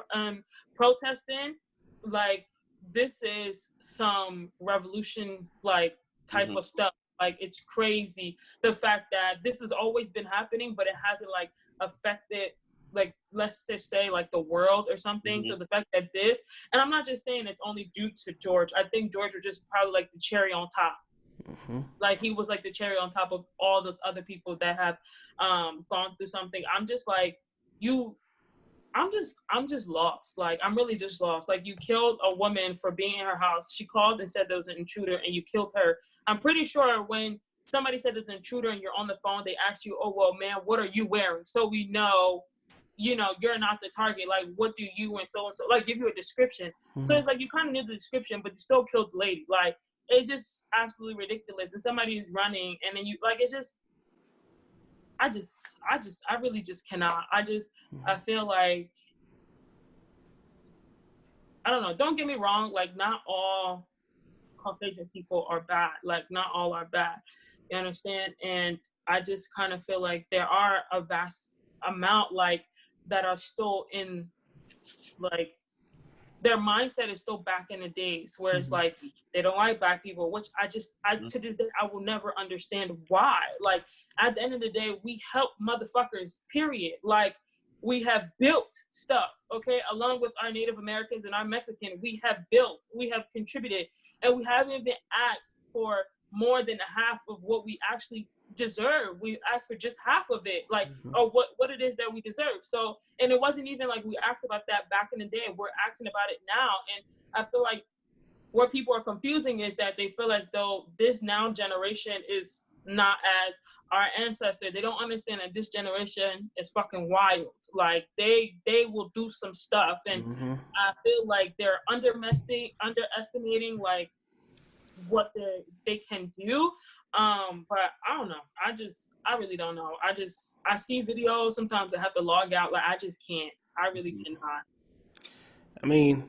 protesting. Like this is some revolution like type of stuff. Like it's crazy the fact that this has always been happening, but it hasn't like affected, like, let's just say like the world or something. So the fact that this, and I'm not just saying it's only due to George. I think George was just probably like the cherry on top. Like he was like the cherry on top of all those other people that have gone through something. I'm just like, I'm just lost. Like I'm really just lost. Like you killed a woman for being in her house. She called and said there was an intruder and you killed her. I'm pretty sure when somebody said there's an intruder and you're on the phone, they ask you, oh well man, what are you wearing? So we know, you know, you're not the target. Like what do you and so like give you a description. So it's like you kind of knew the description, but you still killed the lady. Like it's just absolutely ridiculous. And somebody is running and then you like, it's just, I really just cannot. I feel like, I don't know. Don't get me wrong. Like not all Caucasian people are bad. Like not all are bad. You understand? And I just kind of feel like there are a vast amount like that are still in like, their mindset is still back in the days where it's like they don't like black people, which I to this day I will never understand why. Like at the end of the day, we help motherfuckers, period. Like we have built stuff, okay, along with our Native Americans and our Mexican, we have built, we have contributed, and we haven't been asked for more than half of what we actually deserve. We asked for just half of it, like or what it is that we deserve. So, and it wasn't even like we asked about that back in the day. We're asking about it now, and I feel like what people are confusing is that they feel as though this now generation is not as our ancestor. They don't understand that this generation is fucking wild. Like they will do some stuff, and I feel like they're underestimating like what they can do. But I don't know. I really don't know. I see videos. Sometimes I have to log out. Like I just can't. I really cannot. I mean,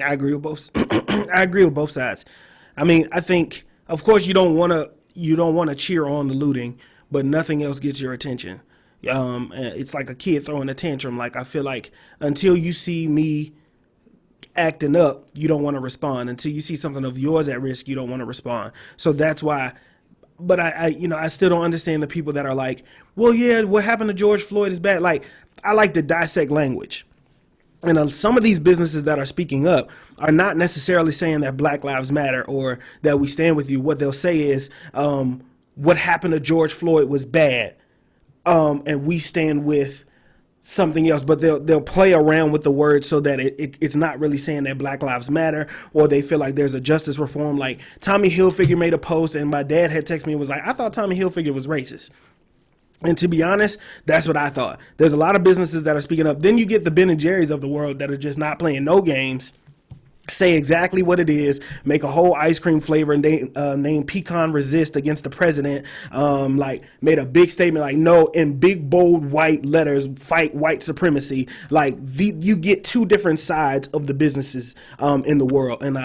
I agree with both. I agree with both sides. I mean, I think, of course, you don't want to cheer on the looting, but nothing else gets your attention. It's like a kid throwing a tantrum. Like I feel like until you see me acting up, you don't want to respond. Until you see something of yours at risk, you don't want to respond. So that's why. But I still don't understand the people that are like, well, yeah, what happened to George Floyd is bad. Like, I like to dissect language. And some of these businesses that are speaking up are not necessarily saying that Black Lives Matter or that we stand with you. What they'll say is, what happened to George Floyd was bad, and we stand with something else. But they'll play around with the word so that it's not really saying that Black Lives Matter, or they feel like there's a justice reform. Like Tommy Hilfiger made a post, and my dad had texted me and was like, I thought Tommy Hilfiger was racist. And to be honest, that's what I thought. There's a lot of businesses that are speaking up. Then you get the Ben and Jerry's of the world that are just not playing no games, say exactly what it is, make a whole ice cream flavor and name Pecan Resist against the president, like made a big statement like no, in big bold white letters, fight white supremacy. Like you get two different sides of the businesses in the world. And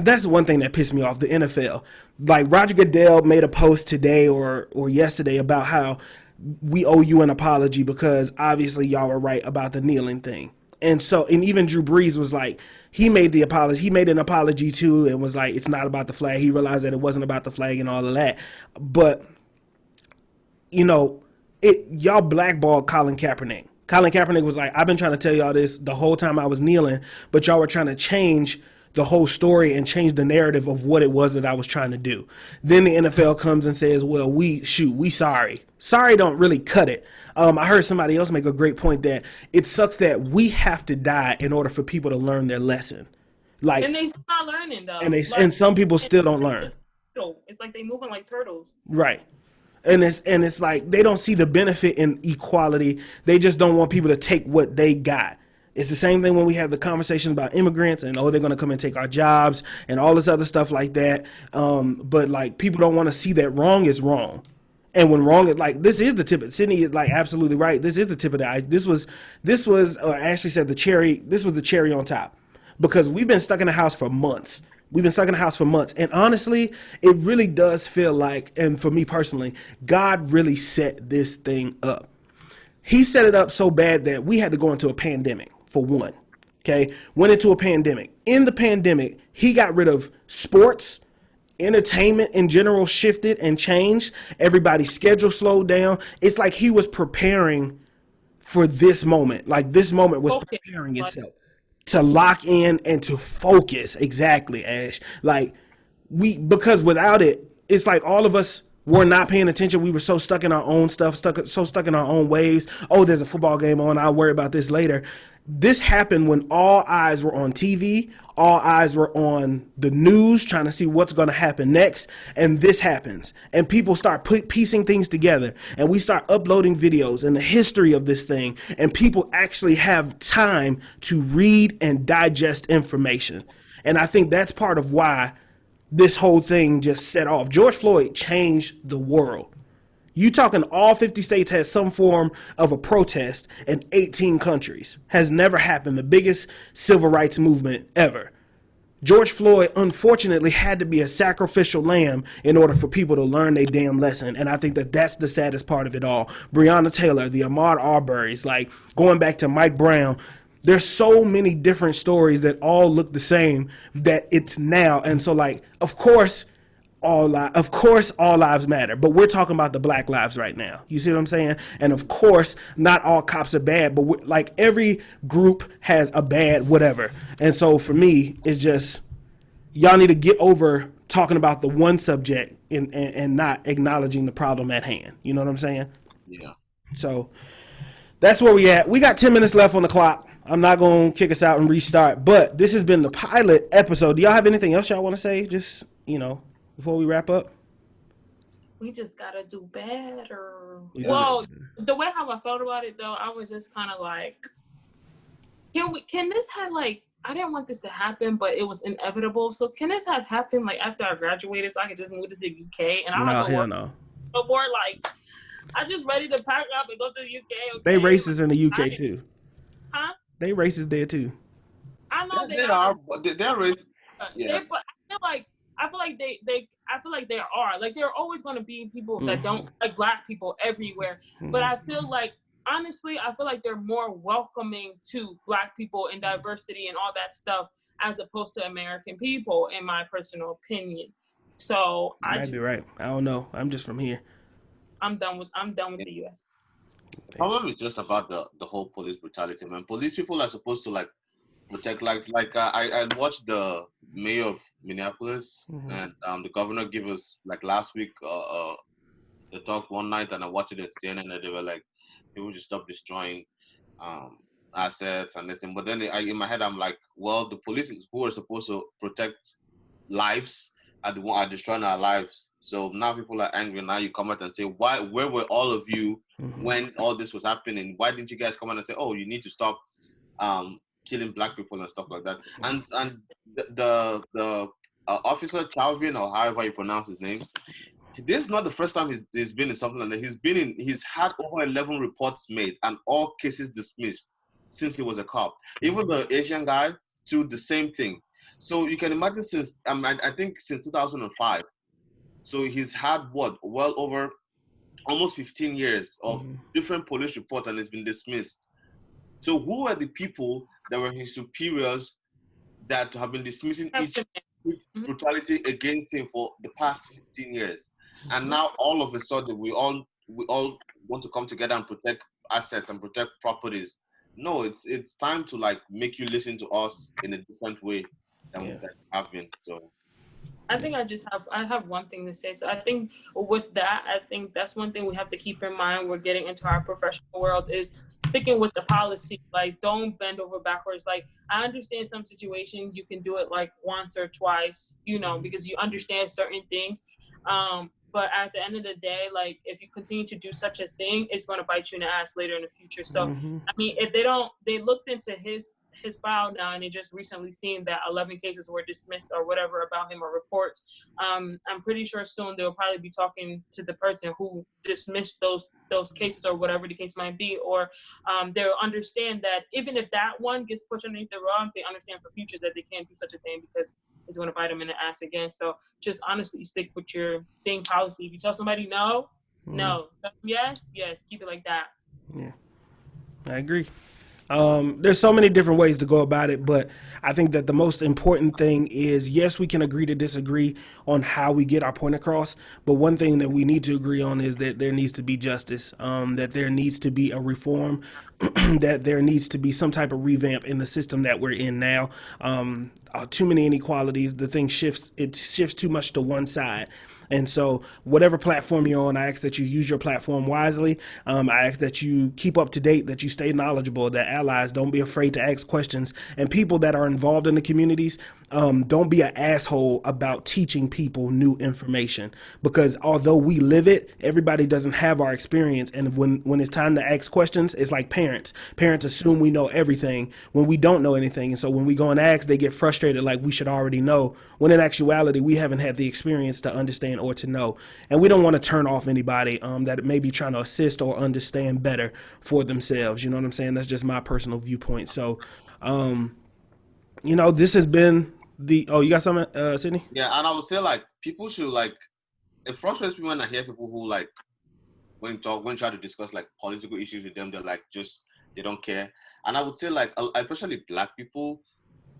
that's one thing that pissed me off, the NFL. Like Roger Goodell made a post today or yesterday about how we owe you an apology because obviously y'all were right about the kneeling thing. And even Drew Brees was like, he made the apology. He made an apology too and was like, it's not about the flag. He realized that it wasn't about the flag and all of that. But, y'all blackballed Colin Kaepernick. Colin Kaepernick was like, I've been trying to tell y'all this the whole time I was kneeling, but y'all were trying to change the whole story and change the narrative of what it was that I was trying to do. Then the NFL comes and says, well, we sorry. Sorry don't really cut it. I heard somebody else make a great point that it sucks that we have to die in order for people to learn their lesson. Like, and they still not learning though. And some people still don't learn. It's like they moving like turtles. Right. And it's like they don't see the benefit in equality. They just don't want people to take what they got. It's the same thing when we have the conversations about immigrants and, they're going to come and take our jobs and all this other stuff like that. But like people don't want to see that wrong is wrong. And when wrong is like, this is the tip. Sidney is like absolutely right. This is the tip of the ice. This was Ashley said this was the cherry on top, because we've been stuck in the house for months. We've been stuck in the house for months. And honestly, it really does feel like, and for me personally, God really set this thing up. He set it up so bad that we had to go into a pandemic, for one. Okay? Went into a pandemic. In the pandemic, he got rid of sports. Entertainment in general shifted and changed. Everybody's schedule slowed down. It's like he was preparing for this moment. Like this moment was Okay. preparing itself to lock in and to focus. Exactly, Ash. Like because without it, it's like all of us were not paying attention. We were so stuck in our own stuff, so stuck in our own ways. Oh, there's a football game on. I'll worry about this later. This happened when all eyes were on TV, all eyes were on the news, trying to see what's going to happen next. And this happens. And people start piecing things together. And we start uploading videos and the history of this thing. And people actually have time to read and digest information. And I think that's part of why this whole thing just set off. George Floyd changed the world. You talking all 50 states has some form of a protest in 18 countries. Has never happened. The biggest civil rights movement ever. George Floyd, unfortunately, had to be a sacrificial lamb in order for people to learn their damn lesson. And I think that that's the saddest part of it all. Breonna Taylor, the Ahmaud Arbery's, like going back to Mike Brown. There's so many different stories that all look the same that it's now. And so, like, of course, all lives matter, but we're talking about the black lives right now. You see what I'm saying? And of course, not all cops are bad, but like every group has a bad whatever. And so for me, it's just y'all need to get over talking about the one subject and not acknowledging the problem at hand. You know what I'm saying? Yeah. So that's where we at. We got 10 minutes left on the clock. I'm not going to kick us out and restart, but this has been the pilot episode. Do y'all have anything else y'all want to say? Just, before we wrap up? We just gotta do better. Yeah. Well, the way how I felt about it though, I was just kind of like, can this have like, I didn't want this to happen, but it was inevitable. So can this have happened like after I graduated so I could just move to the UK and I don't have to work no more? Like, I just ready to pack up and go to the UK. Okay? They racist in the UK too. Huh? They racist there too. I know they are, but they're racist. Yeah. But I feel like they are. Like, there are always going to be people that don't like black people everywhere. But I feel like, honestly, they're more welcoming to black people and diversity and all that stuff as opposed to American people, in my personal opinion. So I might be right. I don't know. I'm just from here. I'm done with the US. The problem is just about the whole police brutality, man. Police people are supposed to like protect, I watched the mayor of Minneapolis and the governor gave us like last week the talk one night, and I watched it at CNN and they were like, people should stop destroying assets and everything. But then in my head I'm like, well, the police who are supposed to protect lives are destroying our lives. So now people are angry. Now you come out and say, where were all of you when all this was happening? Why didn't you guys come out and say, oh, you need to stop killing black people and stuff like that? And the officer Chauvin, or however you pronounce his name, this is not the first time he's been in something like that. He's had over 11 reports made and all cases dismissed since he was a cop. Even the Asian guy, too, the same thing. So you can imagine since I think since 2005. So he's had well over almost 15 years of different police reports, and it's been dismissed. So who are the people that were his superiors that have been dismissing each brutality against him for the past 15 years? And now all of a sudden we all want to come together and protect assets and protect properties. No, it's time to like make you listen to us in a different way than we have been. So I think I have one thing to say. So I think with that, I think that's one thing we have to keep in mind. We're getting into our professional world is sticking with the policy. Like, don't bend over backwards. Like, I understand some situations you can do it like once or twice, because you understand certain things. But at the end of the day, like, if you continue to do such a thing, it's going to bite you in the ass later in the future. So, I mean, if they looked into his his file now, and they just recently seen that 11 cases were dismissed or whatever about him, or reports. I'm pretty sure soon they'll probably be talking to the person who dismissed those cases, or whatever the case might be, or they'll understand that even if that one gets pushed underneath the rug, they understand for future that they can't do such a thing, because it's going to bite them in the ass again. So just honestly stick with your thing policy. If you tell somebody no, no, yes, keep it like that. Yeah, I agree. There's so many different ways to go about it, but I think that the most important thing is, yes, we can agree to disagree on how we get our point across, but one thing that we need to agree on is that there needs to be justice, that there needs to be a reform, that there needs to be some type of revamp in the system that we're in now. Too many inequalities, the thing shifts too much to one side. And so whatever platform you're on, I ask that you use your platform wisely. I ask that you keep up to date, that you stay knowledgeable, that allies don't be afraid to ask questions, and people that are involved in the communities, don't be an asshole about teaching people new information, because although we live it, everybody doesn't have our experience. And when it's time to ask questions, it's like parents assume we know everything when we don't know anything. And so when we go and ask, they get frustrated like we should already know, when in actuality we haven't had the experience to understand or to know. And we don't want to turn off anybody that may be trying to assist or understand better for themselves. You know what I'm saying? That's just my personal viewpoint. So this has been you got something, Sidney? Yeah, and I would say, like, people should, like, it frustrates me when I hear people who, like, when try to discuss, like, political issues with them, they're like, just, they don't care. And I would say, like, especially black people,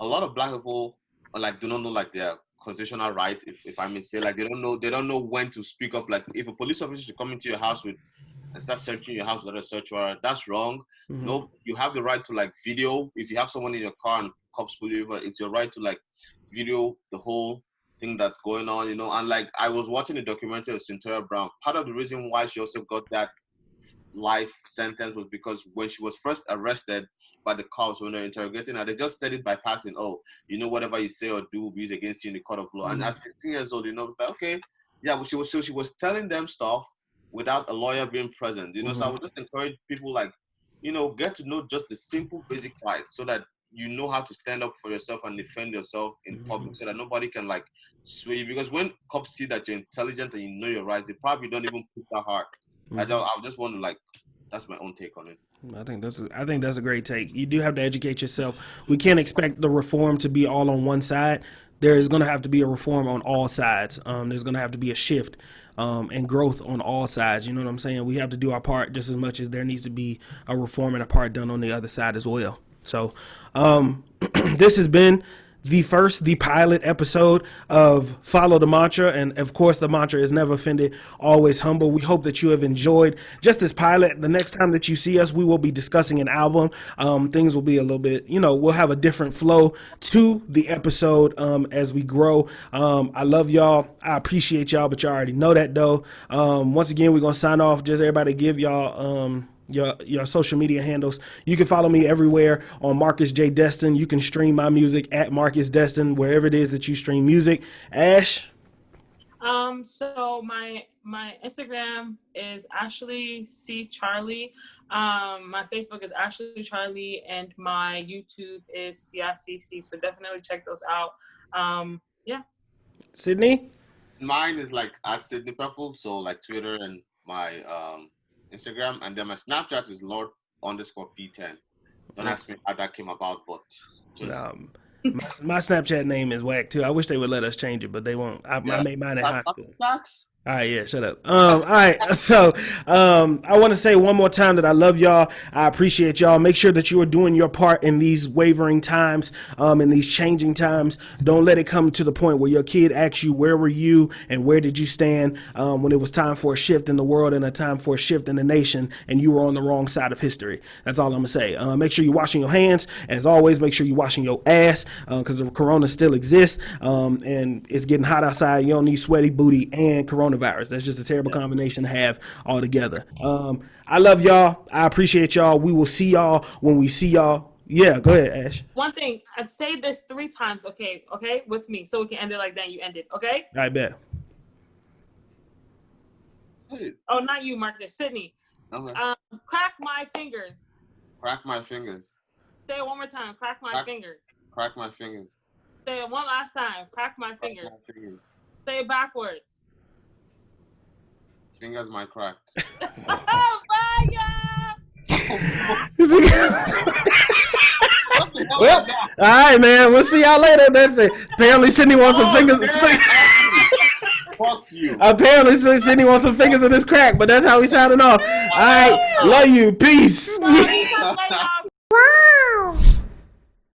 a lot of black people like do not know, like, their constitutional rights, if I may say. Like, they don't know when to speak up. Like, if a police officer should come into your house and start searching your house without a search warrant, that's wrong. Mm-hmm. No, you have the right to, like, video. If you have someone in your car and cops pull you over, it's your right to, like, video the whole thing that's going on, And, like, I was watching a documentary of Cynthia Brown. Part of the reason why she also got that life sentence was because when she was first arrested by the cops, when they're interrogating her, they just said it by passing. Oh, whatever you say or do will be used against you in the court of law. Mm-hmm. And at 16 years old, it's like, okay, yeah, but she was telling them stuff without a lawyer being present. Mm-hmm. So I would just encourage people, like, get to know just the simple basic rights, so that you know how to stand up for yourself and defend yourself in public, so that nobody can, like, sway you. Because when cops see that you're intelligent and you know your rights, they probably don't even push that hard. Mm-hmm. I just want to, like, that's my own take on it. I think that's a great take. You do have to educate yourself. We can't expect the reform to be all on one side. There is going to have to be a reform on all sides. There's going to have to be a shift and growth on all sides. You know what I'm saying? We have to do our part just as much as there needs to be a reform and a part done on the other side as well. So this has been the pilot episode of Follow the Mantra. And of course, the mantra is never offended, always humble. We hope that you have enjoyed just this pilot. The next time that you see us, we will be discussing an album. Things will be a little bit, we'll have a different flow to the episode as we grow. I love y'all. I appreciate y'all, but y'all already know that though. Once again, we're going to sign off. Just everybody give y'all your social media handles. You can follow me everywhere on Marcus J. Destin. You can stream my music at Marcus Destin, wherever it is that you stream music. Ash? So my Instagram is Ashley C. Charlie. My Facebook is Ashley Charlie, and my YouTube is CICC. So definitely check those out. Yeah. Sidney? Mine is, like, at Sidney Purple. So, like, Twitter and my Instagram, and then my Snapchat is Lord_P10. Don't ask me how that came about, but just my Snapchat name is whack too. I wish they would let us change it, but they won't. I made mine in high school. All right, yeah, shut up. All right, so I want to say one more time that I love y'all. I appreciate y'all. Make sure that you are doing your part in these wavering times, in these changing times. Don't let it come to the point where your kid asks you, where were you and where did you stand when it was time for a shift in the world and a time for a shift in the nation, and you were on the wrong side of history. That's all I'm going to say. Make sure you're washing your hands. As always, make sure you're washing your ass because the corona still exists, and it's getting hot outside. You don't need sweaty booty and coronavirus. That's just a terrible combination to have all together. I love y'all. I appreciate y'all. We will see y'all when we see y'all. Yeah, go ahead, Ash. One thing, I'd say this 3 times, okay, with me, so we can end it like that. You end it, okay? I bet. Oh, not you, Marcus. Sidney. Okay. Crack my fingers. Crack my fingers. Say it one more time. Crack my fingers. Crack my fingers. Say it one last time. Crack my fingers. Crack my fingers. Say it backwards. Fingers might crack. Oh, Well, all right, man. We'll see y'all later. That's it. Apparently, Sidney wants some fingers. Fuck you. Apparently, Sidney wants some fingers in this crack, but that's how we signing off. All right, love you. Peace. Bye.